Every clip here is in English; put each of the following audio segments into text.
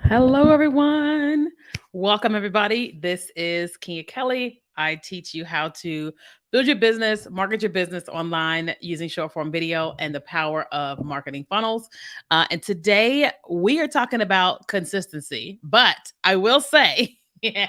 Hello, everyone. Welcome, everybody. This is Kenya Kelly. I teach you how to build your business, market your business online using short form video and the power of marketing funnels. And today we are talking about consistency. But I will say, it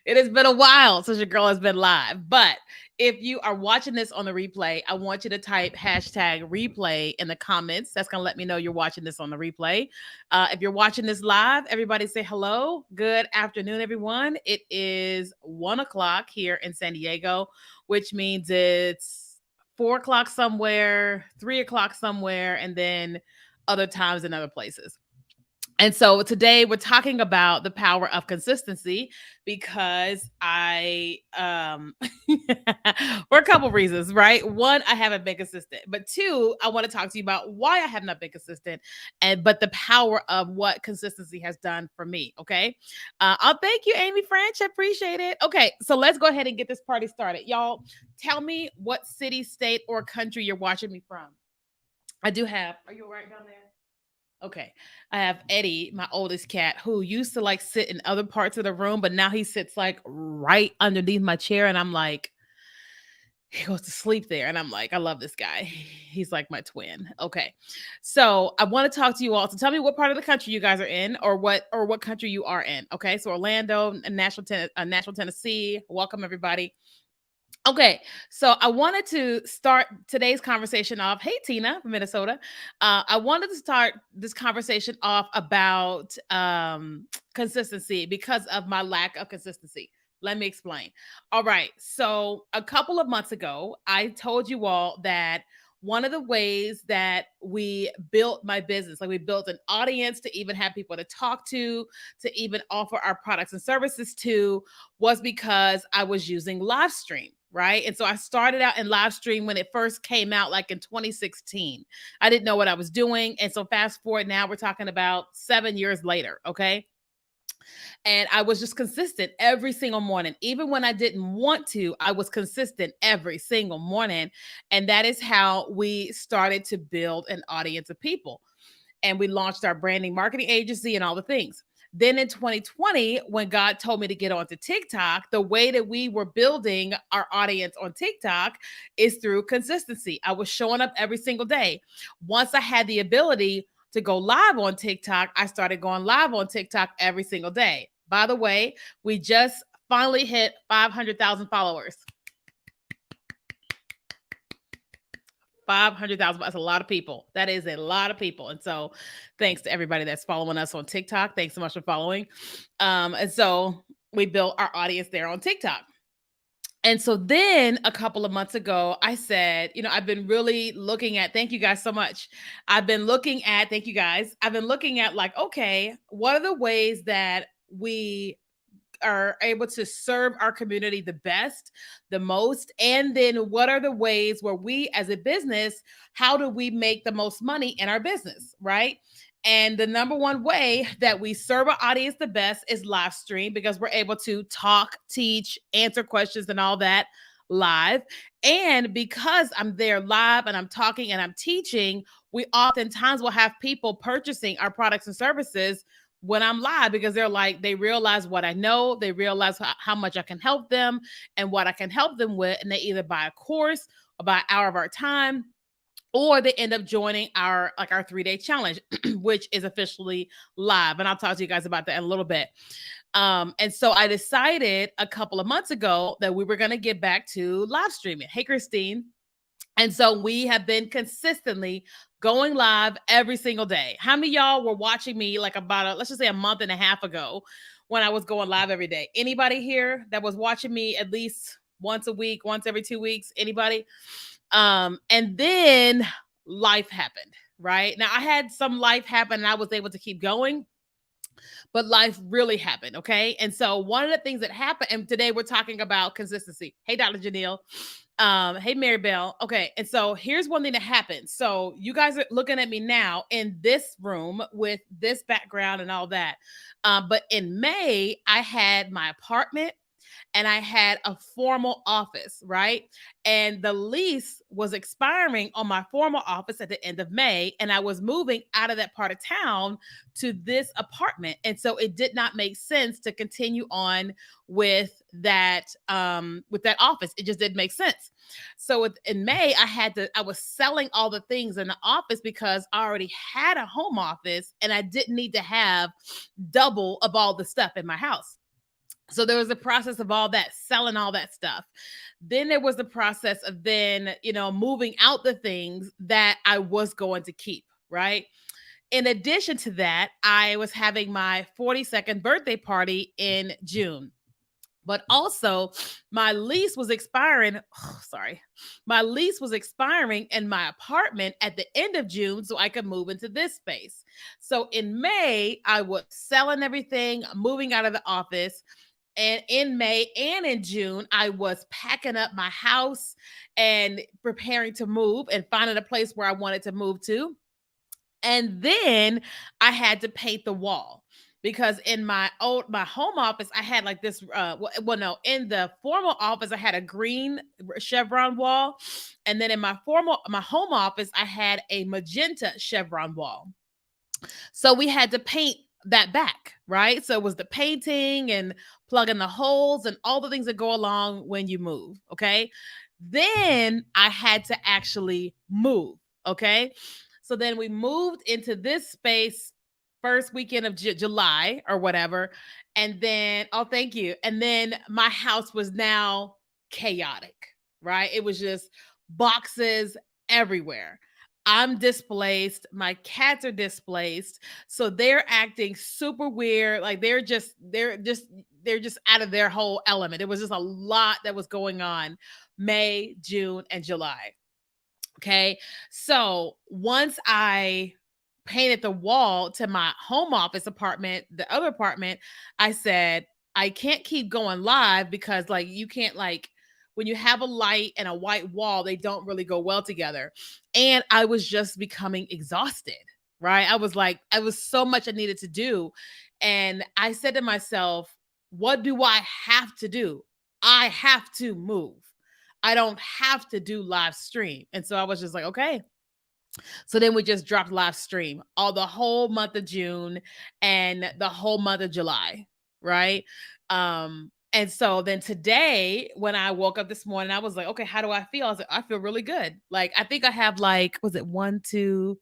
has been a while since your girl has been live. But if you are watching this on the replay, I want you to type hashtag replay in the comments. That's going to let me know you're watching this on the replay. If you're watching this live, everybody say hello. Good afternoon, everyone. It is 1 o'clock here in San Diego, which means it's 4 o'clock somewhere, 3 o'clock somewhere, and then other times in other places. And so today we're talking about the power of consistency because for a couple reasons, right? One, I haven't been consistent, but two, I want to talk to you about why I have not been consistent but the power of what consistency has done for me. Okay. I'll thank you, Amy French. I appreciate it. Okay. So let's go ahead and get this party started. Y'all tell me what city, state, or country you're watching me from. Are you all right down there? Okay. I have Eddie, my oldest cat, who used to like sit in other parts of the room, but now he sits like right underneath my chair. And I'm like, he goes to sleep there. And I'm like, I love this guy. He's like my twin. Okay. So I want to talk to you all. So tell me what part of the country you guys are in or what country you are in. Okay. So Orlando, Nashville, Tennessee. Welcome everybody. Okay, so I wanted to start today's conversation off. Hey, Tina from Minnesota. I wanted to start this conversation off about consistency because of my lack of consistency. Let me explain. All right, so a couple of months ago, I told you all that one of the ways that we built my business, like we built an audience to even have people to talk to even offer our products and services to, was because I was using live stream, right? And so I started out in live stream when it first came out, like in 2016. I didn't know what I was doing. And so fast forward now, we're talking about 7 years later. Okay. And I was just consistent every single morning. Even when I didn't want to, I was consistent every single morning. And that is how we started to build an audience of people. And we launched our branding marketing agency and all the things. Then in 2020, when God told me to get onto TikTok, the way that we were building our audience on TikTok is through consistency. I was showing up every single day. Once I had the ability to go live on TikTok, I started going live on TikTok every single day. By the way, we just finally hit 500,000 followers. 500,000. That's a lot of people. That is a lot of people. And so thanks to everybody that's following us on TikTok. Thanks so much for following. And so we built our audience there on TikTok. And so then a couple of months ago, I said, I've been really looking at, thank you guys so much. Thank you guys. I've been looking at like, okay, what are the ways that we are able to serve our community the best, the most? And then what are the ways where we as a business, how do we make the most money in our business, right? And the number one way that we serve our audience the best is live stream because we're able to talk, teach, answer questions and all that live. And because I'm there live and I'm talking and I'm teaching, we oftentimes will have people purchasing our products and services when I'm live because they realize what I know, they realize how much I can help them and what I can help them with. And they either buy a course or buy an hour of our time, or they end up joining our 3-day challenge, which is officially live. And I'll talk to you guys about that in a little bit. And so I decided a couple of months ago that we were going to get back to live streaming. Hey, Christine. And so we have been consistently going live every single day. How many of y'all were watching me like let's just say a month and a half ago when I was going live every day? Anybody here that was watching me at least once a week, once every 2 weeks? Anybody? And then life happened, right? Now I had some life happen and I was able to keep going, but life really happened. Okay. And so one of the things that happened, and today we're talking about consistency. Hey, Dr. Janelle. Hey, Mary Bell. Okay. And so here's one thing that happened. So you guys are looking at me now in this room with this background and all that. But in May, I had my apartment and I had a formal office, right? And the lease was expiring on my formal office at the end of May, and I was moving out of that part of town to this apartment. And so it did not make sense to continue on with that office. It just didn't make sense. So in May, I was selling all the things in the office because I already had a home office and I didn't need to have double of all the stuff in my house. So there was a process of all that, selling all that stuff. Then there was the process of then, moving out the things that I was going to keep, right? In addition to that, I was having my 42nd birthday party in June. But also, my lease was expiring. Oh, sorry. My lease was expiring in my apartment at the end of June so I could move into this space. So in May, I was selling everything, moving out of the office. And in May and in June, I was packing up my house and preparing to move and finding a place where I wanted to move to. And then I had to paint the wall because in my home office I had like this well no, in the formal office I had a green chevron wall, and then in my home office I had a magenta chevron wall. So we had to paint that back, right? So it was the painting and plugging the holes and all the things that go along when you move, okay? Then I had to actually move, okay? So then we moved into this space first weekend of July or whatever. And then, oh, thank you. And then my house was now chaotic, right? It was just boxes everywhere. I'm displaced. My cats are displaced. So they're acting super weird. Like they're just out of their whole element. It was just a lot that was going on May, June, and July. Okay. So once I painted the wall to my home office apartment, the other apartment, I said, I can't keep going live because, like, you can't, like, when you have a light and a white wall, they don't really go well together. And I was just becoming exhausted, right? I was so much I needed to do. And I said to myself, what do I have to do? I have to move. I don't have to do live stream. And so I was just like, okay. So then we just dropped live stream all the whole month of June and the whole month of July, right? And so then today, when I woke up this morning, I was like, okay, how do I feel? I was like, I feel really good. Like, I think I have like, was it one, two,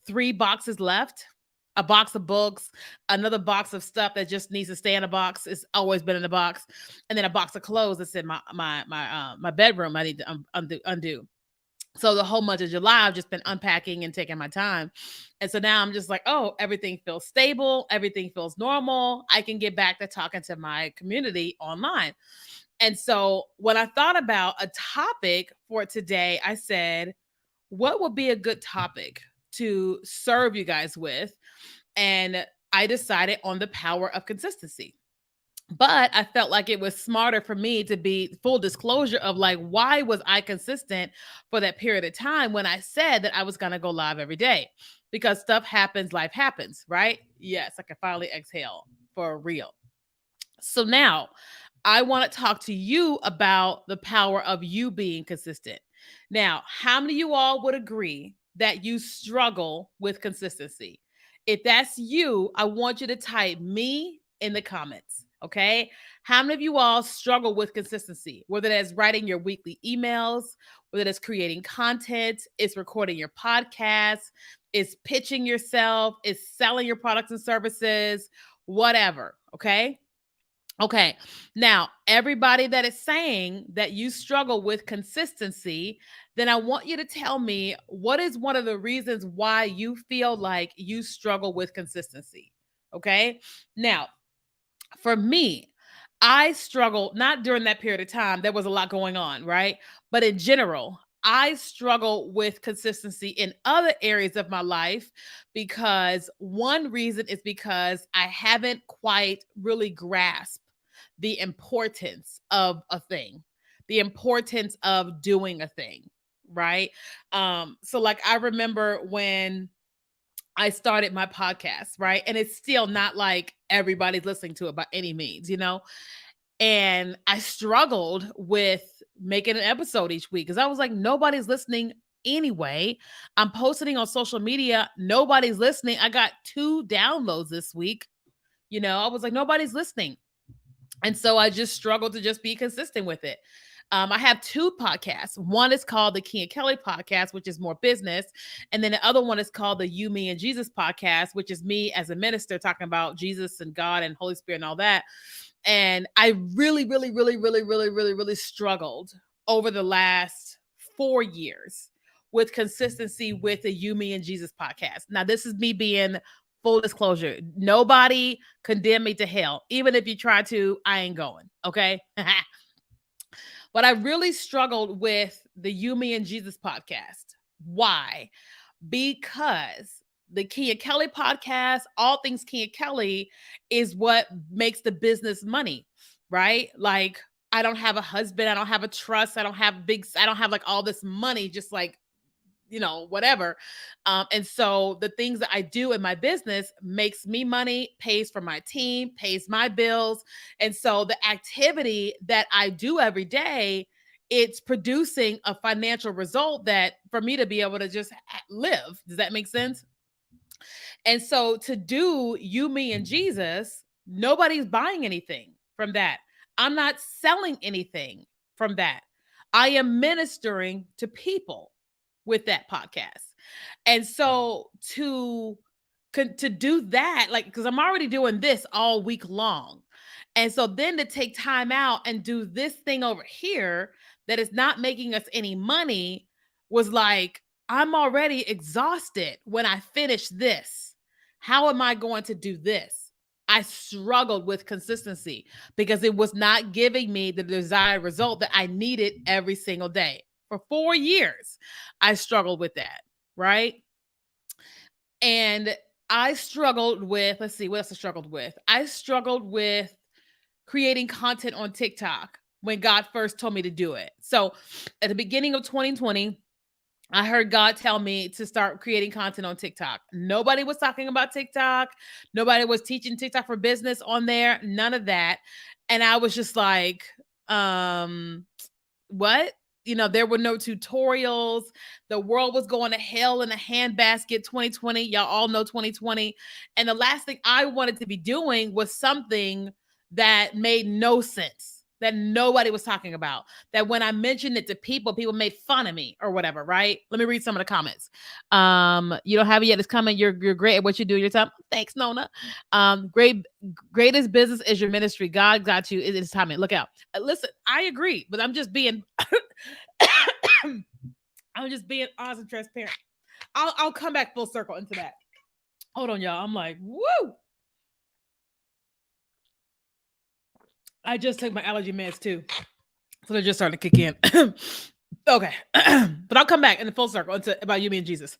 three boxes left? A box of books, another box of stuff that just needs to stay in a box. It's always been in a box, and then a box of clothes that's in my bedroom. I need to undo. So the whole month of July, I've just been unpacking and taking my time. And so now I'm just like, oh, everything feels stable. Everything feels normal. I can get back to talking to my community online. And so when I thought about a topic for today, I said, what would be a good topic to serve you guys with? And I decided on the power of consistency. But I felt like it was smarter for me to be full disclosure of, like, why was I consistent for that period of time when I said that I was going to go live every day? Because stuff happens, life happens, right? Yes, I can finally exhale for real. So now I want to talk to you about the power of you being consistent. Now, how many of you all would agree that you struggle with consistency? If that's you, I want you to type me in the comments. Okay. How many of you all struggle with consistency? Whether that's writing your weekly emails, whether that's creating content, it's recording your podcast, it's pitching yourself, it's selling your products and services, whatever. Okay. Okay. Now, everybody that is saying that you struggle with consistency, then I want you to tell me what is one of the reasons why you feel like you struggle with consistency. Okay. Now, for me, I struggle not during that period of time. There was a lot going on, right? But in general, I struggle with consistency in other areas of my life because one reason is because I haven't quite really grasped the importance of a thing, the importance of doing a thing, right? So like I remember when I started my podcast, right? And it's still not like everybody's listening to it by any means, And I struggled with making an episode each week because I was like, nobody's listening anyway. I'm posting on social media. Nobody's listening. I got 2 downloads this week. I was like, nobody's listening. And so I just struggled to just be consistent with it. I have 2 podcasts. One is called the Key and Kelly podcast, which is more business. And then the other one is called the You, Me, and Jesus podcast, which is me as a minister talking about Jesus and God and Holy Spirit and all that. And I really, really, really, really, really, really, really struggled over the last 4 years with consistency with the You, Me, and Jesus podcast. Now, this is me being full disclosure. Nobody condemn me to hell. Even if you try to, I ain't going. Okay. But I really struggled with the You, Me, and Jesus podcast. Why? Because the Key and Kelly podcast, all things Key and Kelly, is what makes the business money, right? Like, I don't have a husband, I don't have a trust, I don't have like all this money, just like whatever. And so the things that I do in my business makes me money, pays for my team, pays my bills. And so the activity that I do every day, it's producing a financial result that for me to be able to just live. Does that make sense? And so to do You, Me, and Jesus, nobody's buying anything from that. I'm not selling anything from that. I am ministering to people with that podcast. And so to do that, like, because I'm already doing this all week long. And so then to take time out and do this thing over here that is not making us any money was like, I'm already exhausted when I finish this. How am I going to do this? I struggled with consistency because it was not giving me the desired result that I needed every single day. For 4 years, I struggled with that, right? And I struggled with, let's see, what else I struggled with? I struggled with creating content on TikTok when God first told me to do it. So at the beginning of 2020, I heard God tell me to start creating content on TikTok. Nobody was talking about TikTok. Nobody was teaching TikTok for business on there. None of that. And I was just like, what? There were no tutorials. The world was going to hell in a handbasket 2020. Y'all all know 2020. And the last thing I wanted to be doing was something that made no sense, that nobody was talking about. That when I mentioned it to people made fun of me or whatever, right? Let me read some of the comments. You don't have it yet. It's coming. You're great at what you do in your time. Thanks, Nona. Greatest business is your ministry. God got you. It is timing. Look out. Listen, I agree, but I'm just being I'm just being honest and transparent. I'll come back full circle into that. Hold on, y'all. I'm like, woo. I just took my allergy meds too. So they're just starting to kick in. Okay. But I'll come back in the full circle into about You, Me, and Jesus.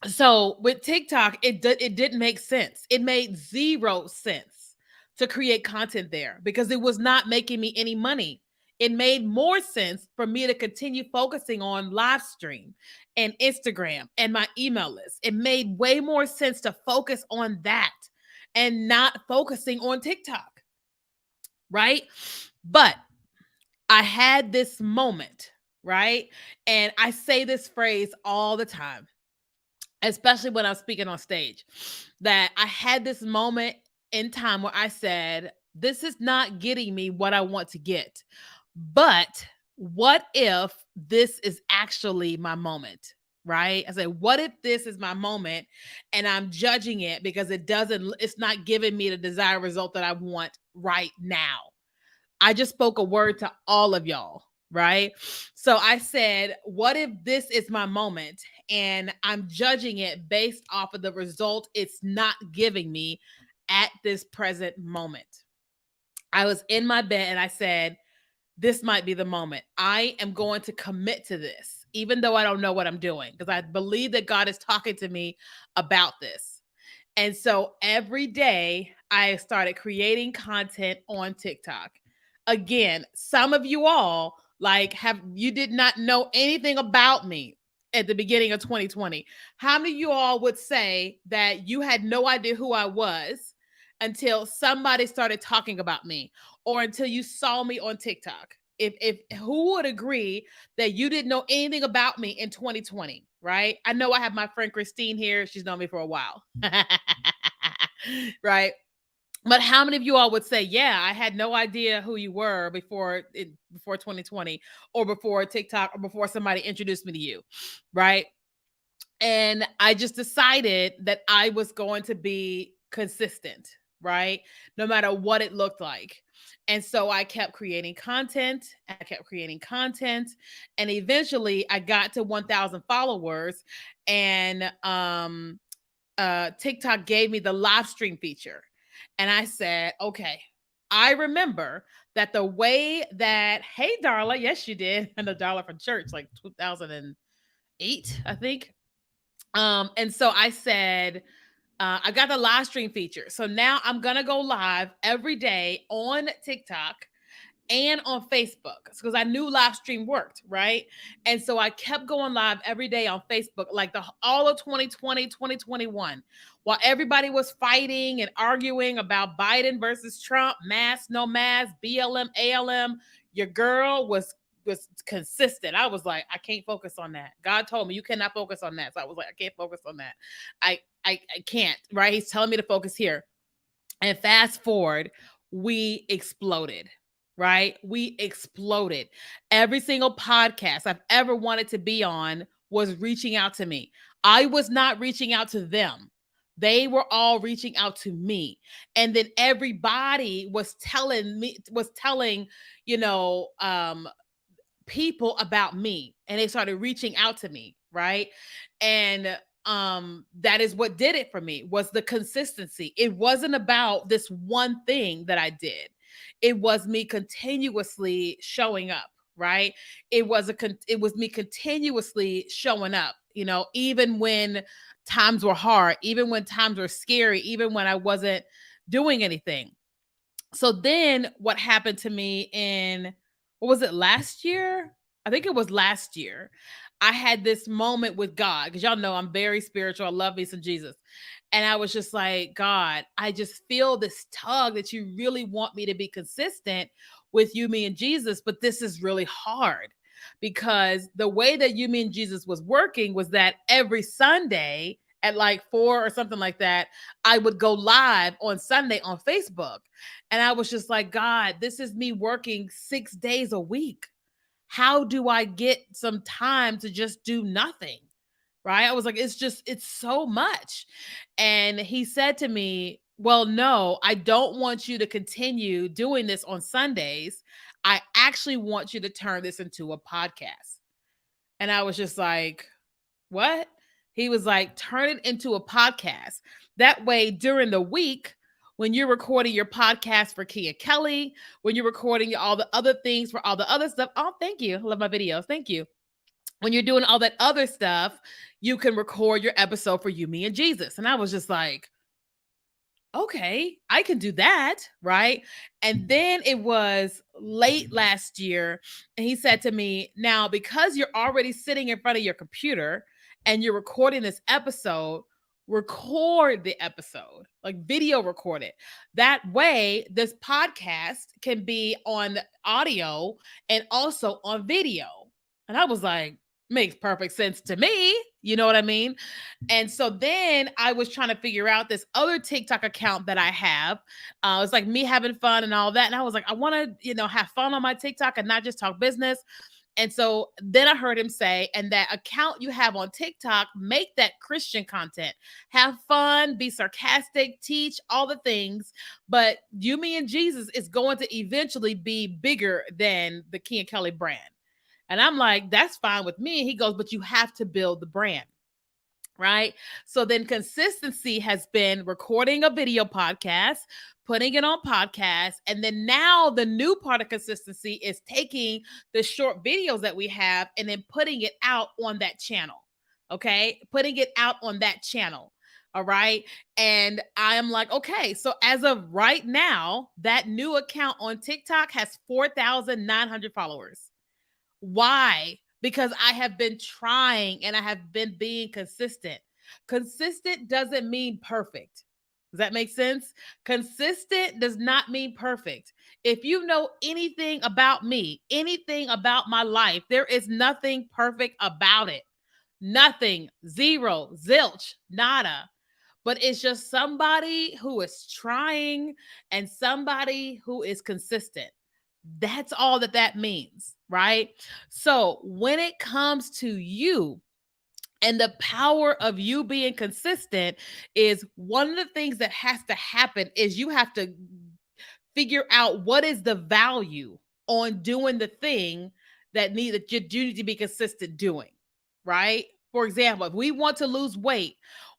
So with TikTok, it didn't make sense. It made 0 sense to create content there because it was not making me any money. It made more sense for me to continue focusing on live stream and Instagram and my email list. It made way more sense to focus on that and not focusing on TikTok. Right? But I had this moment, right? And I say this phrase all the time, especially when I'm speaking on stage, that I had this moment in time where I said, this is not getting me what I want to get. But what if this is actually my moment? Right? I said, what if this is my moment and I'm judging it because it's not giving me the desired result that I want right now? I just spoke a word to all of y'all, right? So I said, what if this is my moment and I'm judging it based off of the result it's not giving me at this present moment? I was in my bed and I said, this might be the moment. I am going to commit to this, even though I don't know what I'm doing, because I believe that God is talking to me about this. And so every day I started creating content on TikTok. Again, some of you all you did not know anything about me at the beginning of 2020. How many of you all would say that you had no idea who I was until somebody started talking about me or until you saw me on TikTok. If who would agree that you didn't know anything about me in 2020, right? I know I have my friend Christine here. She's known me for a while. Right? But how many of you all would say, "Yeah, I had no idea who you were before 2020 or before TikTok or before somebody introduced me to you." Right? And I just decided that I was going to be consistent, right? No matter what it looked like. And so I kept creating content, and I kept creating content, and eventually I got to 1,000 followers, and TikTok gave me the live stream feature. And I said, "Okay, I remember that the way that, hey Darla, yes you did." And the Darla from church like 2008, I think. And so I said, I got the live stream feature. So now I'm gonna go live every day on TikTok and on Facebook because I knew live stream worked, right? And so I kept going live every day on Facebook, like the all of 2020, 2021, while everybody was fighting and arguing about Biden versus Trump, mask, no mask, BLM, ALM. Your girl was consistent. I was like, I can't focus on that. God told me you cannot focus on that. So I was like, I can't focus on that. I can't, right? He's telling me to focus here. And fast forward, we exploded, right? We exploded. Every single podcast I've ever wanted to be on was reaching out to me. I was not reaching out to them. They were all reaching out to me. And then everybody was telling, you know, people about me, and they started reaching out to me, right? And that is what did it for me, was the consistency. It wasn't about this one thing that I did. It was me continuously showing up, right? It was me continuously showing up, even when times were hard, even when times were scary, even when I wasn't doing anything. So then what happened to me in, what was it, last year? I think it was last year. I had this moment with God because y'all know I'm very spiritual. I love me some Jesus. And I was just like, God, I just feel this tug that you really want me to be consistent with you, me, and Jesus, but this is really hard because the way that you, me, and Jesus was working was that every Sunday at like 4 or something like that, I would go live on Sunday on Facebook. And I was just like, God, this is me working 6 days a week. How do I get some time to just do nothing? Right? I was like, it's so much. And he said to me, well, no, I don't want you to continue doing this on Sundays. I actually want you to turn this into a podcast. And I was just like, what? He was like, turn it into a podcast. That way, during the week, when you're recording your podcast for Kia Kelly, when you're recording all the other things for all the other stuff. Oh, thank you. I love my videos. Thank you. When you're doing all that other stuff, you can record your episode for you, me, and Jesus. And I was just like, okay, I can do that, right? And then it was late last year, and he said to me, now, because you're already sitting in front of your computer and you're recording this episode, record the episode, like video record it. That way, this podcast can be on audio and also on video. And I was like, makes perfect sense to me. You know what I mean? And so then I was trying to figure out this other TikTok account that I have. It's like me having fun and all that. And I was like, I want to, have fun on my TikTok and not just talk business. And so then I heard him say, and that account you have on TikTok, make that Christian content. Have fun, be sarcastic, teach all the things. But you, me, and Jesus is going to eventually be bigger than the King and Kelly brand. And I'm like, that's fine with me. He goes, but you have to build the brand. Right. So then consistency has been recording a video podcast, putting it on podcasts. And then now the new part of consistency is taking the short videos that we have and then putting it out on that channel. Okay. Putting it out on that channel. All right. And I am like, okay. So as of right now, that new account on TikTok has 4,900 followers. Why? Because I have been trying and I have been being consistent. Consistent doesn't mean perfect. Does that make sense? Consistent does not mean perfect. If you know anything about me, anything about my life, there is nothing perfect about it. Nothing, zero, zilch, nada. But it's just somebody who is trying and somebody who is consistent. That's all that that means, right? So when it comes to you, and the power of you being consistent is one of the things that has to happen is you have to figure out what is the value on doing the thing that you need to be consistent doing, right? For example, if we want to lose weight,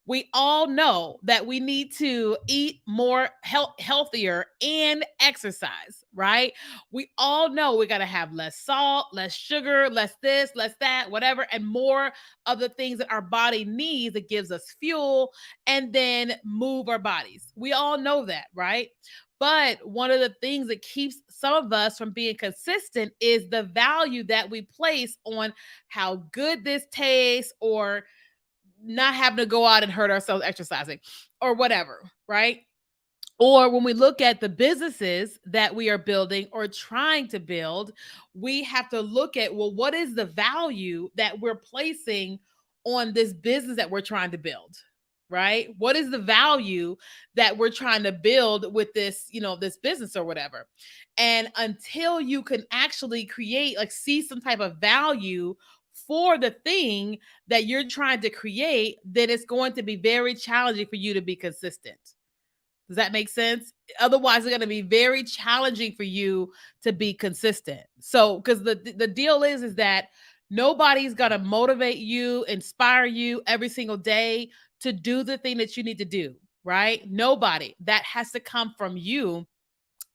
we all know that we need to eat more healthier and exercise, right? We all know we got to have less salt, less sugar, less this, less that, whatever, and more of the things that our body needs that gives us fuel and then move our bodies. We all know that, right? But one of the things that keeps some of us from being consistent is the value that we place on how good this tastes or not having to go out and hurt ourselves exercising or whatever, right? Or when we look at the businesses that we are building or trying to build, we have to look at, well, what is the value that we're placing on this business that we're trying to build? Right? What is the value that we're trying to build with this, this business or whatever? And until you can actually create, like, see some type of value for the thing that you're trying to create, then it's going to be very challenging for you to be consistent. Does that make sense? Otherwise, it's going to be very challenging for you to be consistent. So, because the deal is that nobody's going to motivate you, inspire you every single day to do the thing that you need to do, right? Nobody. That has to come from you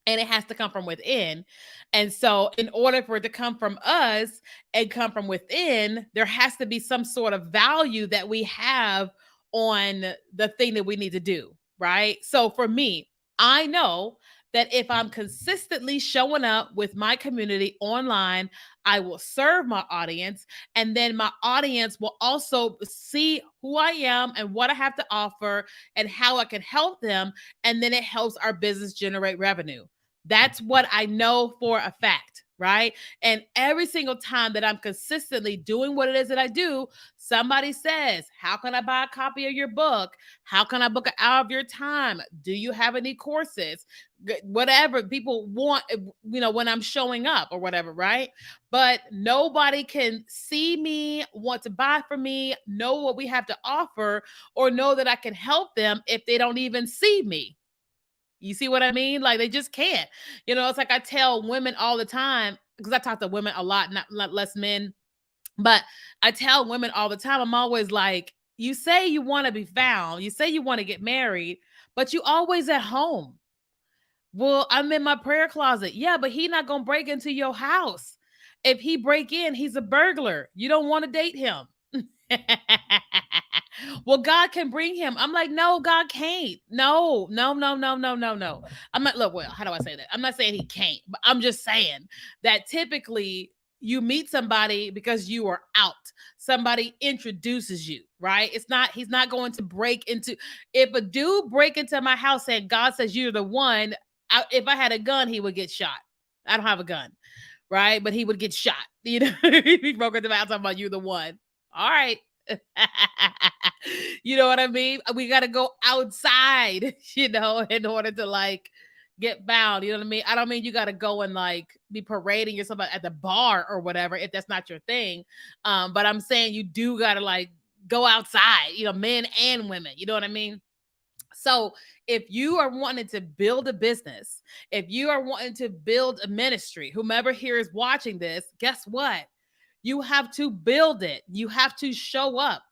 and it has to come from within. And so, in order for it to come from us and come from within, there has to be some sort of value that we have on the thing that we need to do, right? So, for me, I know that if I'm consistently showing up with my community online, I will serve my audience. And then my audience will also see who I am and what I have to offer and how I can help them. And then it helps our business generate revenue. That's what I know for a fact, right? And every single time that I'm consistently doing what it is that I do, somebody says, how can I buy a copy of your book? How can I book an hour of your time? Do you have any courses? Whatever people want, when I'm showing up or whatever, right? But nobody can see me, want to buy from me, know what we have to offer, or know that I can help them if they don't even see me. You see what I mean? Like, they just can't. It's like I tell women all the time, because I talk to women a lot, not less men, but I tell women all the time, I'm always like, you say you want to be found, you say you want to get married, but you always at home. Well, I'm in my prayer closet. Yeah, but he not gonna break into your house. If he break in, he's a burglar. You don't want to date him. Well, God can bring him. I'm like, no, God can't. No, no, no, no, no, no, no. I'm not, look, well, how do I say that? I'm not saying he can't, but I'm just saying that typically you meet somebody because you are out. Somebody introduces you, right? He's not going to break into, if a dude break into my house and God says you're the one, if I had a gun, he would get shot. I don't have a gun, right? But he would get shot. He broke into my house talking about you the one. All right. You know what I mean? We got to go outside, in order to, like, get bound. You know what I mean? I don't mean you got to go and, like, be parading yourself at the bar or whatever if that's not your thing. But I'm saying you do got to, like, go outside, men and women. You know what I mean? So if you are wanting to build a business, if you are wanting to build a ministry, whomever here is watching this, guess what? You have to build it. You have to show up.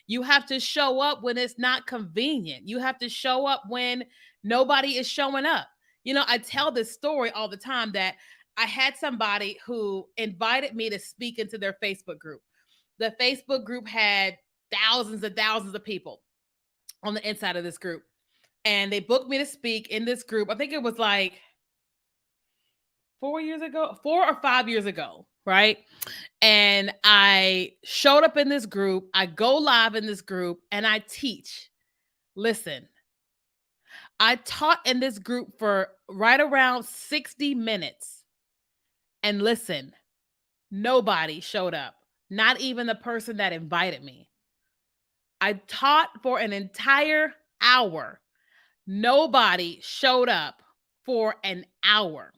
You have to show up when it's not convenient. You have to show up when nobody is showing up. I tell this story all the time that I had somebody who invited me to speak into their Facebook group. The Facebook group had thousands and thousands of people on the inside of this group. And they booked me to speak in this group. I think it was like 4 or 5 years ago, right? And I showed up in this group. I go live in this group and I teach. Listen, I taught in this group for right around 60 minutes. And listen, nobody showed up, not even the person that invited me. I taught for an entire hour. Nobody showed up for an hour.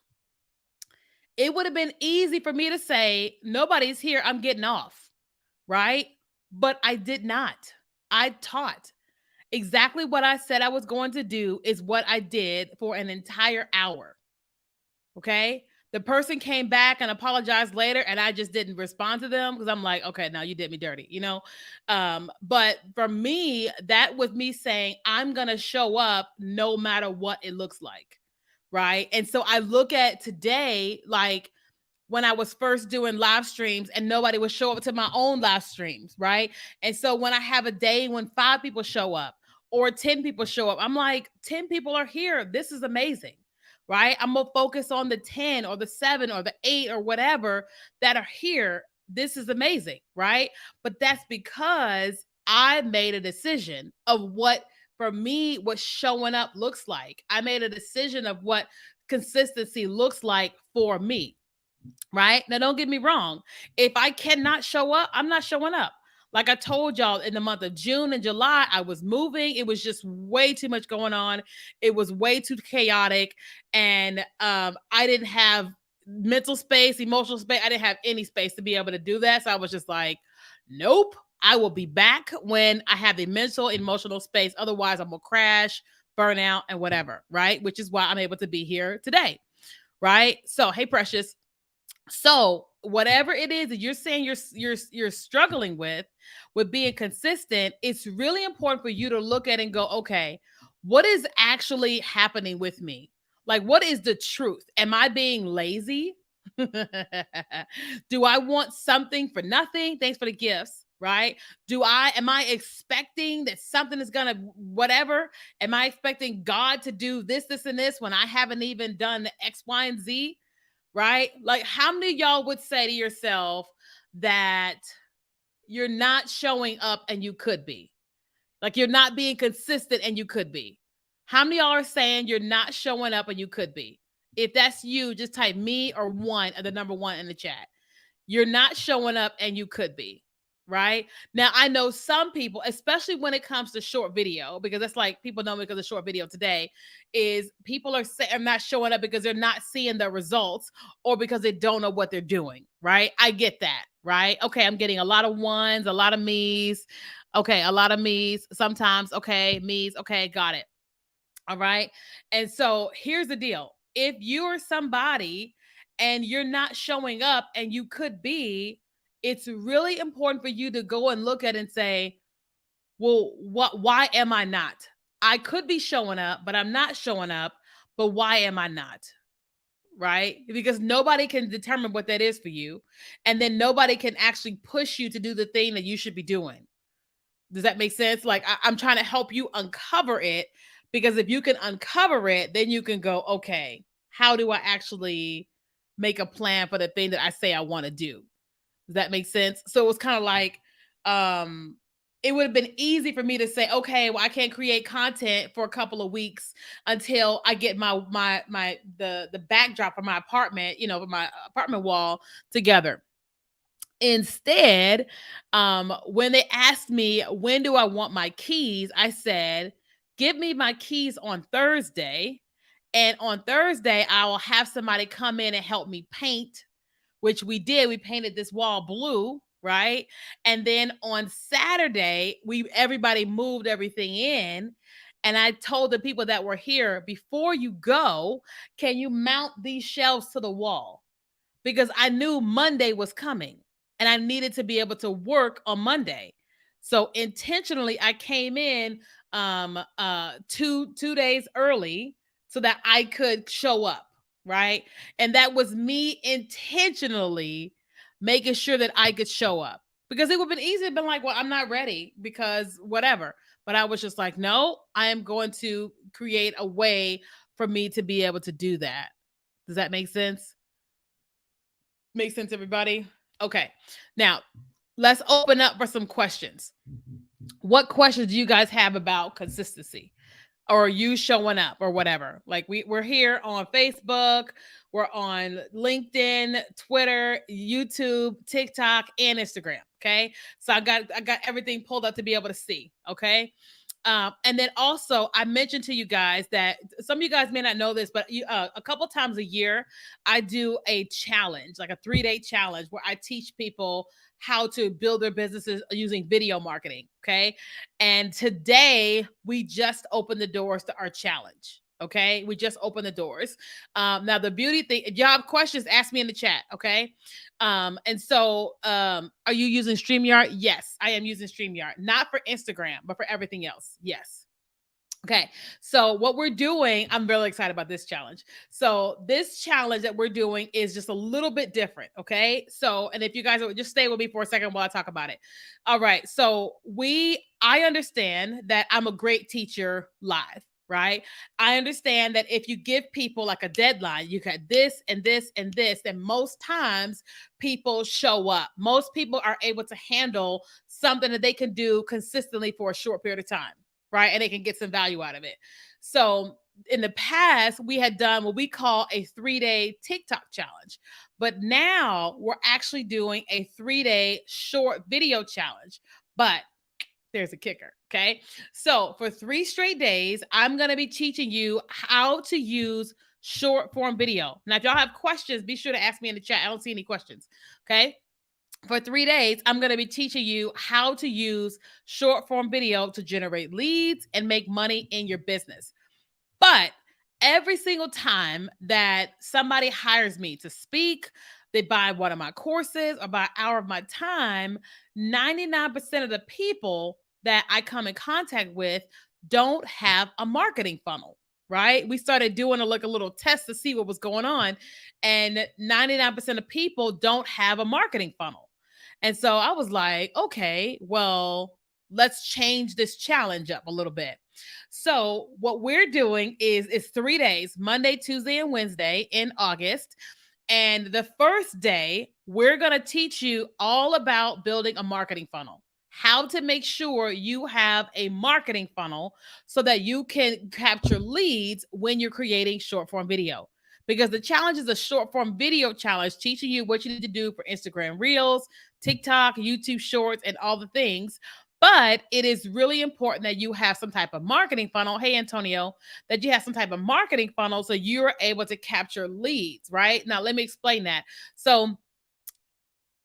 It would have been easy for me to say, nobody's here, I'm getting off, right? But I did not. I taught. Exactly what I said I was going to do is what I did for an entire hour. Okay. The person came back and apologized later, and I just didn't respond to them because I'm like, okay, now you did me dirty, you know? But for me, that was me saying, I'm going to show up no matter what it looks like. Right. And so I look at today, like, when I was first doing live streams and nobody would show up to my own live streams, right? And so when I have a day when 5 people show up or 10 people show up, I'm like, 10 people are here. This is amazing, right? I'm gonna focus on the 10 or the 7 or the 8 or whatever that are here. This is amazing, right? But that's because I made a decision of what, for me, what showing up looks like. I made a decision of what consistency looks like for me. Right? Now, don't get me wrong. If I cannot show up, I'm not showing up. Like I told y'all, in the month of June and July, I was moving. It was just way too much going on. It was way too chaotic. And I didn't have mental space, emotional space. I didn't have any space to be able to do that. So I was just like, nope. I will be back when I have the mental, emotional space. Otherwise, I'm going to crash, burn out, and whatever. Right? Which is why I'm able to be here today. Right? So, hey, Precious. So, whatever it is that you're saying you're struggling with being consistent, it's really important for you to look at and go, okay, what is actually happening with me? Like, what is the truth? Am I being lazy? Do I want something for nothing? Thanks for the gifts, right? Am I expecting that something is gonna whatever? Am I expecting God to do this, and this when I haven't even done X, Y, and Z? Right? Like, how many of y'all would say to yourself that you're not showing up and you could be? Like, you're not being consistent and you could be. How many of y'all are saying you're not showing up and you could be? If that's you, just type me or one and the number one in the chat. You're not showing up and you could be. Right now, I know some people, especially when it comes to short video, because that's like people know me because of short video today, is people are not showing up because they're not seeing the results or because they don't know what they're doing. Right. I get that. Right. Okay. I'm getting a lot of ones, a lot of me's. Okay. A lot of me's sometimes. Okay. Me's. Okay. Got it. All right. And so here's the deal. If you're somebody and you're not showing up and you could be, it's really important for you to go and look at and say, well, why am I not? I could be showing up, but I'm not showing up. But why am I not? Right? Because nobody can determine what that is for you. And then nobody can actually push you to do the thing that you should be doing. Does that make sense? Like, I'm trying to help you uncover it, because if you can uncover it, then you can go, okay, how do I actually make a plan for the thing that I say I want to do? Does that make sense? So it was kind of like, um, it would have been easy for me to say, okay, well, I can't create content for a couple of weeks until I get the backdrop for my apartment, for my apartment wall together. Instead, when they asked me, when do I want my keys? I said, give me my keys on Thursday. And on Thursday, I will have somebody come in and help me paint, which we did. We painted this wall blue, right? And then on Saturday, everybody moved everything in. And I told the people that were here, before you go, can you mount these shelves to the wall? Because I knew Monday was coming and I needed to be able to work on Monday. So intentionally I came in 2 days early so that I could show up, right? And that was me intentionally making sure that I could show up. Because it would have been easy to be like, well, I'm not ready because whatever. But I was just like, no, I am going to create a way for me to be able to do that. Does that make sense? Make sense, everybody? Okay. Now, let's open up for some questions. What questions do you guys have about consistency? or you showing up or whatever. Like we're here on Facebook, we're on LinkedIn, Twitter, YouTube, TikTok, and Instagram. Okay. So I got everything pulled up to be able to see. Okay. And then also, I mentioned to you guys that some of you guys may not know this, but a couple times a year, I do a challenge, like a 3-day challenge, where I teach people how to build their businesses using video marketing. Okay. And today, we just opened the doors to our challenge. Okay. We just opened the doors. Now, the beauty thing, if y'all have questions, ask me in the chat. Okay. Are you using StreamYard? Yes, I am using StreamYard, not for Instagram, but for everything else. Yes. Okay. So what we're doing, I'm really excited about this challenge. So this challenge that we're doing is just a little bit different. Okay. So, and if you guys would just stay with me for a second while I talk about it. All right. So I understand that I'm a great teacher live. Right. I understand that if you give people like a deadline, you got this and this and this, then most times people show up. Most people are able to handle something that they can do consistently for a short period of time, right? And they can get some value out of it. So in the past, we had done what we call a 3-day TikTok challenge, but now we're actually doing a 3-day short video challenge. But there's a kicker. Okay. So for 3 straight days, I'm going to be teaching you how to use short form video. Now, if y'all have questions, be sure to ask me in the chat. I don't see any questions. Okay. For 3 days, I'm going to be teaching you how to use short form video to generate leads and make money in your business. But every single time that somebody hires me to speak, they buy one of my courses or buy an hour of my time, 99% of the people that I come in contact with don't have a marketing funnel. Right? We started doing a little test to see what was going on, and 99% of people don't have a marketing funnel. And so I was like, okay, well, let's change this challenge up a little bit. So what we're doing is it's 3 days, Monday, Tuesday, and Wednesday in August. And the first day, we're going to teach you all about building a marketing funnel, how to make sure you have a marketing funnel so that you can capture leads when you're creating short form video. Because the challenge is a short form video challenge, teaching you what you need to do for Instagram Reels, TikTok, YouTube Shorts, and all the things. But it is really important that you have some type of marketing funnel. Hey, Antonio, that you have some type of marketing funnel so you're able to capture leads, right? Now, let me explain that. So,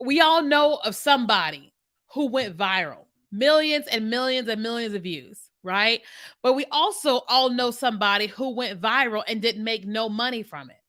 we all know of somebody who went viral, millions and millions and millions of views, right? But we also all know somebody who went viral and didn't make no money from it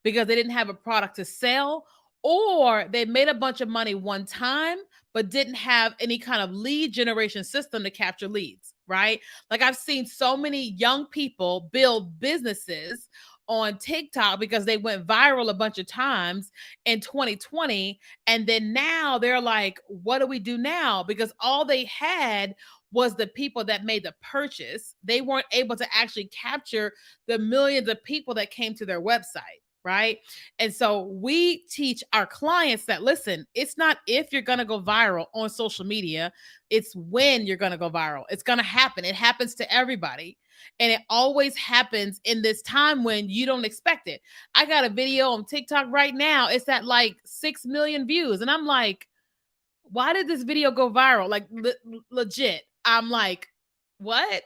because they didn't have a product to sell, or they made a bunch of money one time but didn't have any kind of lead generation system to capture leads, right? Like I've seen so many young people build businesses on TikTok because they went viral a bunch of times in 2020, and then now they're like, what do we do now? Because all they had was the people that made the purchase. They weren't able to actually capture the millions of people that came to their website. Right. And so we teach our clients that, listen, it's not if you're going to go viral on social media, it's when you're going to go viral. It's going to happen. It happens to everybody. And it always happens in this time when you don't expect it. I got a video on TikTok right now. It's at like 6 million views. And I'm like, why did this video go viral? Like legit. I'm like, what?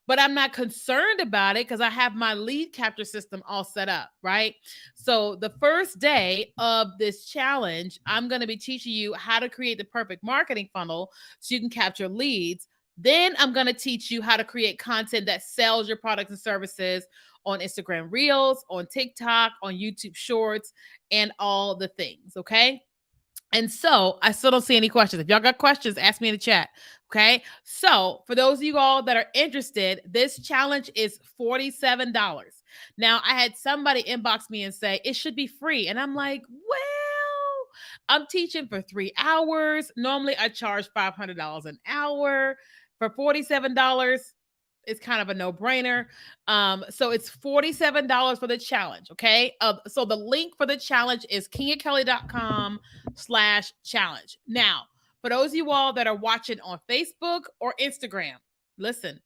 But I'm not concerned about it because I have my lead capture system all set up, right? So the first day of this challenge, I'm going to be teaching you how to create the perfect marketing funnel so you can capture leads. Then I'm going to teach you how to create content that sells your products and services on Instagram Reels, on TikTok, on YouTube Shorts, and all the things, okay? And so I still don't see any questions. If y'all got questions, ask me in the chat. Okay. So for those of you all that are interested, this challenge is $47. Now, I had somebody inbox me and say it should be free. And I'm like, well, I'm teaching for 3 hours. Normally I charge $500 an hour. For $47, it's kind of a no-brainer. So it's $47 for the challenge. Okay. So the link for the challenge is kenyakelly.com/challenge. Now, for those of you all that are watching on Facebook or Instagram, listen,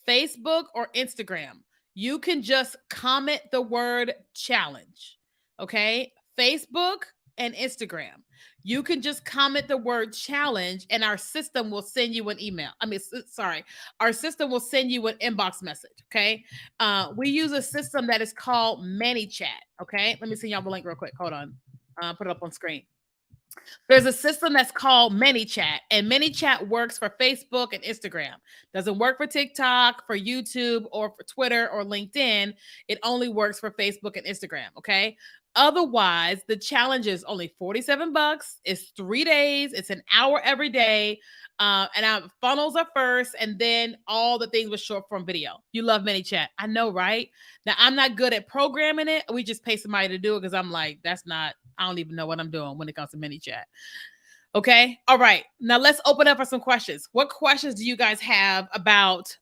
Facebook or Instagram, you can just comment the word challenge. Okay. Facebook and Instagram. You can just comment the word challenge and our system will send you an email. Sorry, our system will send you an inbox message. Okay. We use a system that is called ManyChat. Okay. Let me send y'all the link real quick. Hold on. Put it up on screen. There's a system that's called ManyChat, and ManyChat works for Facebook and Instagram. Doesn't work for TikTok, for YouTube, or for Twitter or LinkedIn. It only works for Facebook and Instagram. Okay. Otherwise, the challenge is only 47 bucks. It's 3 days. It's an hour every day. And our funnels are first, and then all the things with short form video. You love ManyChat. I know, right? Now, I'm not good at programming it. We just pay somebody to do it because I'm like, I don't even know what I'm doing when it comes to ManyChat. Okay. All right. Now let's open up for some questions. What questions do you guys have about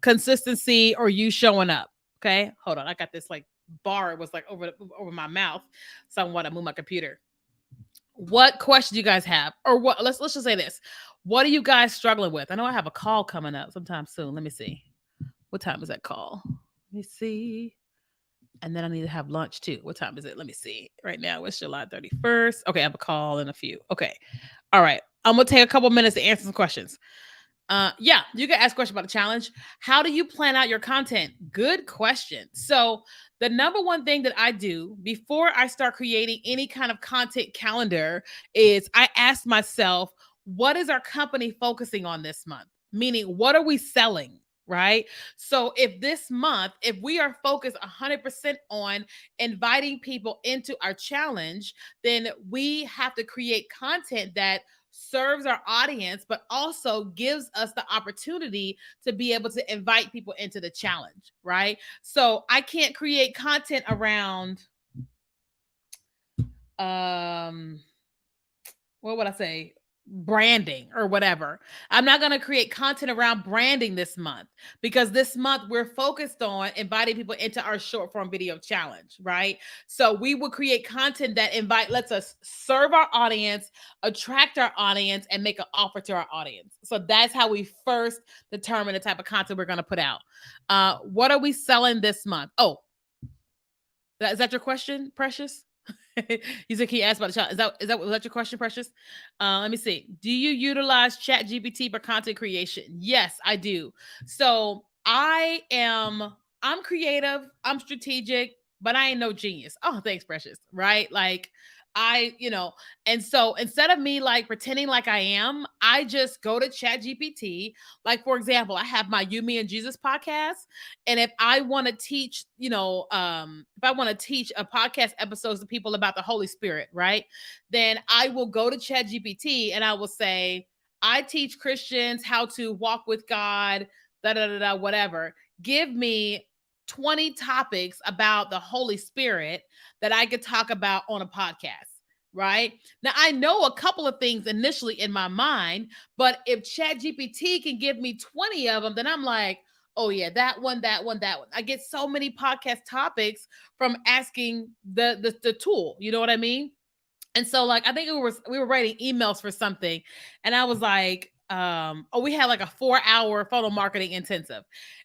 consistency or you showing up? Okay. Hold on. I got this like bar was like over my mouth. So I want to move my computer. What questions do you guys have? Or what let's just say this. What are you guys struggling with? I know I have a call coming up sometime soon. Let me see. What time is that call? Let me see. And then I need to have lunch too. What time is it? Let me see. Right now it's July 31st. Okay, I have a call in a few. Okay. All right. I'm gonna take a couple minutes to answer some questions. Yeah, you can ask questions about the challenge. How do you plan out your content? Good question. So the number one thing that I do before I start creating any kind of content calendar is I ask myself, what is our company focusing on this month? Meaning, what are we selling? Right. So if this month, if we are focused 100% on inviting people into our challenge, then we have to create content that serves our audience, but also gives us the opportunity to be able to invite people into the challenge, right? So I can't create content around what would I say? Branding or whatever. I'm not going to create content around branding this month because this month we're focused on inviting people into our short form video challenge, right? So we will create content that lets us serve our audience, attract our audience, and make an offer to our audience. So that's how we first determine the type of content we're going to put out. What are we selling this month? Oh, is that your question, Precious? You said, can you ask about the child? Was that your question, Precious? Let me see. Do you utilize Chat GPT for content creation? Yes, I do. So I'm creative, I'm strategic, but I ain't no genius. Oh, thanks, Precious. Right? Like and so instead of me like pretending like I am, I just go to Chat GPT. Like, for example, I have my You, Me, and Jesus podcast. And if I want to teach, if I want to teach a podcast episodes to people about the Holy Spirit, right? Then I will go to Chat GPT and I will say, I teach Christians how to walk with God, da da da da, whatever. Give me 20 topics about the Holy Spirit that I could talk about on a podcast. Right now, I know a couple of things initially in my mind, but if Chat GPT can give me 20 of them, then I'm like, oh yeah, that one, that one, that one. I get so many podcast topics from asking the tool. You know what I mean? And so, like, I think we were writing emails for something, and I was like, we had like a 4-hour funnel marketing intensive.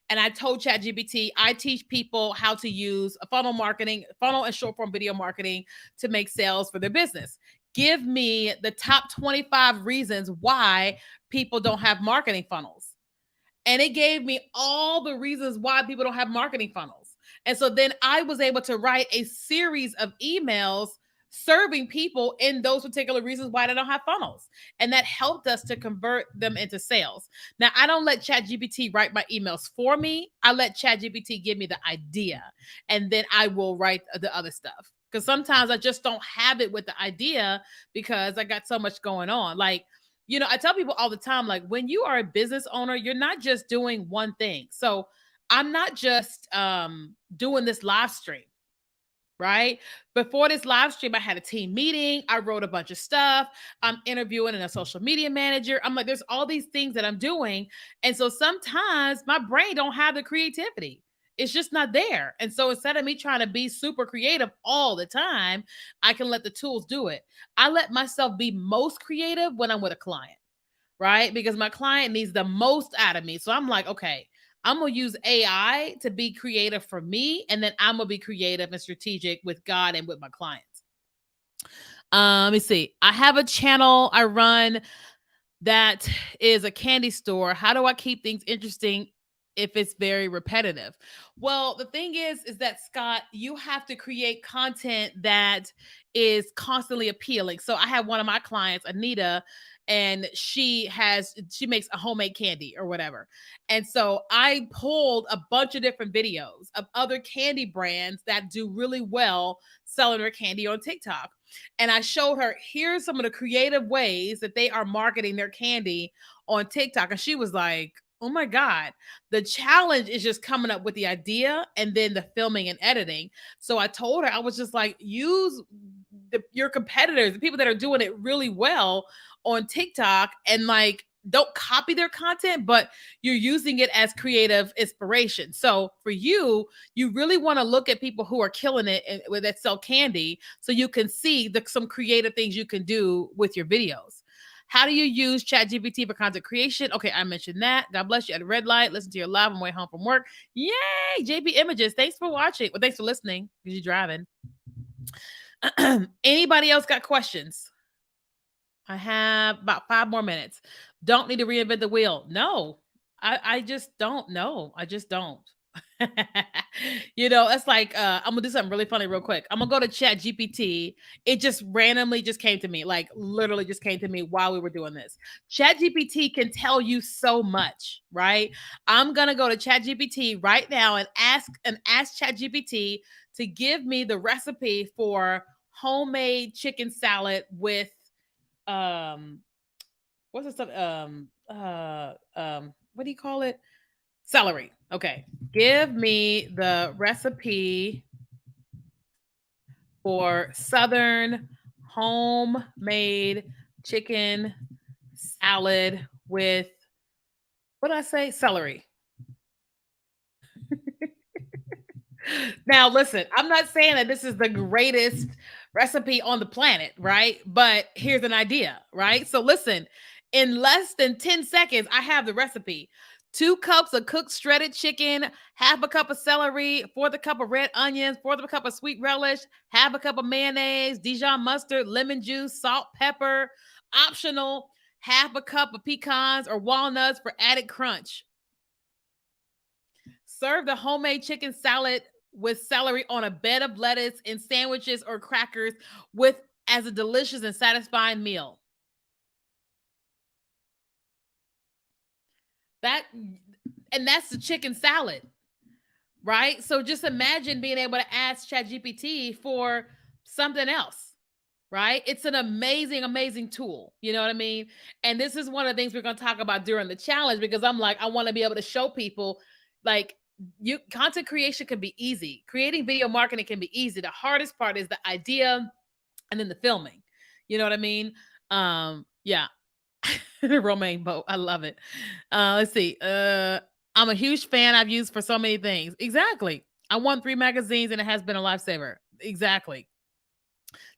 And I told ChatGPT, I teach people how to use a funnel and short form video marketing to make sales for their business. Give me the top 25 reasons why people don't have marketing funnels. And it gave me all the reasons why people don't have marketing funnels. And so then I was able to write a series of emails serving people in those particular reasons why they don't have funnels. And that helped us to convert them into sales. Now, I don't let ChatGPT write my emails for me. I let ChatGPT give me the idea, and then I will write the other stuff. Because sometimes I just don't have it with the idea because I got so much going on. Like, I tell people all the time, like, when you are a business owner, you're not just doing one thing. So I'm not just doing this live stream, right? Before this live stream, I had a team meeting. I wrote a bunch of stuff. I'm interviewing a social media manager. I'm like, there's all these things that I'm doing. And so sometimes my brain don't have the creativity. It's just not there. And so instead of me trying to be super creative all the time, I can let the tools do it. I let myself be most creative when I'm with a client, right? Because my client needs the most out of me. So I'm like, okay, I'm gonna use AI to be creative for me, and then I'm gonna be creative and strategic with God and with my clients. Let me see. I have a channel I run that is a candy store. How do I keep things interesting if it's very repetitive? Well, the thing is that Scott, you have to create content that is constantly appealing. So I have one of my clients, Anita, and she makes a homemade candy or whatever. And so I pulled a bunch of different videos of other candy brands that do really well selling their candy on TikTok. And I showed her, here's some of the creative ways that they are marketing their candy on TikTok. And she was like, oh my God, the challenge is just coming up with the idea and then the filming and editing. So I told her, I was just like, use your competitors, the people that are doing it really well on TikTok, and like, don't copy their content, but you're using it as creative inspiration. So for you, you really want to look at people who are killing it and that sell candy, so you can see some creative things you can do with your videos. How do you use ChatGPT for content creation? Okay, I mentioned that. God bless you at a red light. Listen to your live on my way home from work. Yay, JP Images. Thanks for watching. Well, thanks for listening because you're driving. Anybody else got questions? I have about 5 more minutes. Don't need to reinvent the wheel. No, I just don't know. I just don't. It's like I'm gonna do something really funny real quick. I'm gonna go to Chat GPT. It just randomly just came to me, like literally just came to me while we were doing this. Chat GPT can tell you so much, right? I'm gonna go to Chat GPT right now and ask Chat GPT to give me the recipe for homemade chicken salad with what's the stuff what do you call it, celery. Okay, give me the recipe for southern homemade chicken salad with, what did I say, celery. Now, listen, I'm not saying that this is the greatest recipe on the planet, right? But here's an idea, right? So, listen, in less than 10 seconds, I have the recipe. 2 cups of cooked shredded chicken, half a cup of celery, fourth a cup of red onions, fourth of a cup of sweet relish, half a cup of mayonnaise, Dijon mustard, lemon juice, salt, pepper, optional, half a cup of pecans or walnuts for added crunch. Serve the homemade chicken salad with celery on a bed of lettuce in sandwiches or crackers with as a delicious and satisfying meal. That and that's the chicken salad, right? So just imagine being able to ask ChatGPT for something else, right? It's an amazing, amazing tool. You know what I mean? And this is one of the things we're going to talk about during the challenge, because I'm like, I want to be able to show people, like, you content creation can be easy. Creating video marketing can be easy. The hardest part is the idea and then the filming. You know what I mean? Yeah. Romaine boat. I love it. Let's see. I'm a huge fan. I've used for so many things. Exactly. I won 3 magazines and it has been a lifesaver. Exactly.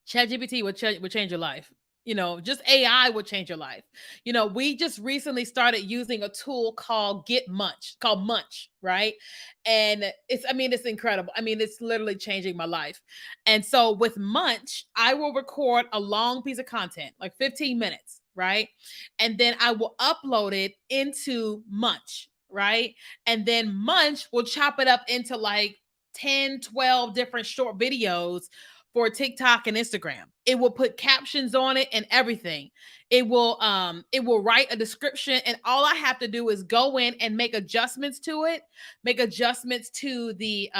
ChatGPT would change your life. Just AI would change your life. We just recently started using a tool called called Munch, right? And it's incredible. It's literally changing my life. And so with Munch, I will record a long piece of content, like 15 minutes, right? And then I will upload it into Munch, right? And then Munch will chop it up into like 10, 12 different short videos for TikTok and Instagram. It will put captions on it and everything. It will write a description, and all I have to do is go in and make adjustments to it, make adjustments to the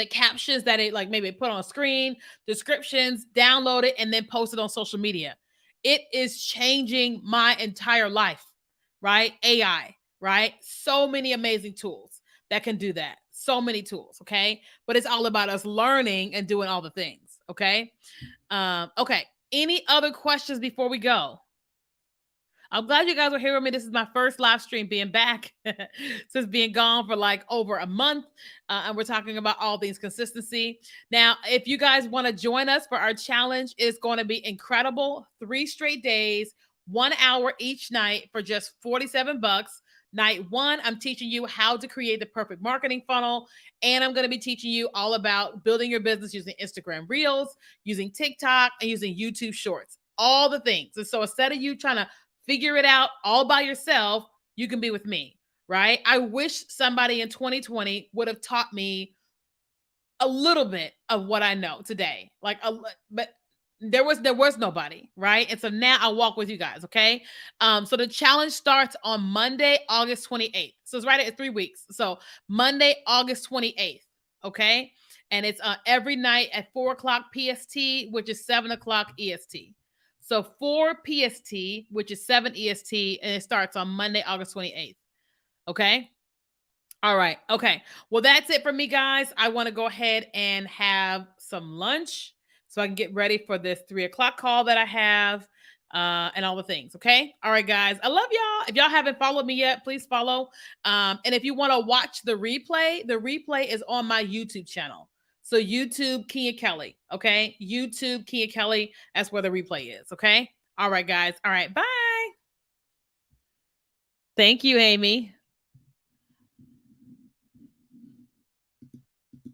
captions that it, like, maybe put on a screen, descriptions, download it, and then post it on social media. It is changing my entire life, right? AI, right? So many amazing tools that can do that. So many tools, okay? But it's all about us learning and doing all the things, okay? Okay. Any other questions before we go? I'm glad you guys are here with me. This is my first live stream being back since being gone for like over a month. And we're talking about all things consistency. Now, if you guys want to join us for our challenge, it's going to be incredible. 3 straight days, 1 hour each night for just $47. Night one, I'm teaching you how to create the perfect marketing funnel. And I'm going to be teaching you all about building your business using Instagram Reels, using TikTok, and using YouTube Shorts, all the things. And so instead of you trying to figure it out all by yourself, you can be with me, right? I wish somebody in 2020 would have taught me a little bit of what I know today. But there was nobody, right? And so now I'll walk with you guys, okay? So the challenge starts on Monday, August 28th. So it's right at 3 weeks. So Monday, August 28th, okay? And it's every night at 4 o'clock PST, which is 7 o'clock EST. So 4 PST, which is 7 EST, and it starts on Monday, August 28th. Okay. All right. Okay. Well, that's it for me, guys. I want to go ahead and have some lunch so I can get ready for this 3 o'clock call that I have and all the things. Okay. All right, guys. I love y'all. If y'all haven't followed me yet, please follow. And if you want to watch the replay is on my YouTube channel. So YouTube Kia Kelly. Okay. YouTube Kia Kelly. That's where the replay is. Okay. All right, guys. All right. Bye. Thank you, Amy.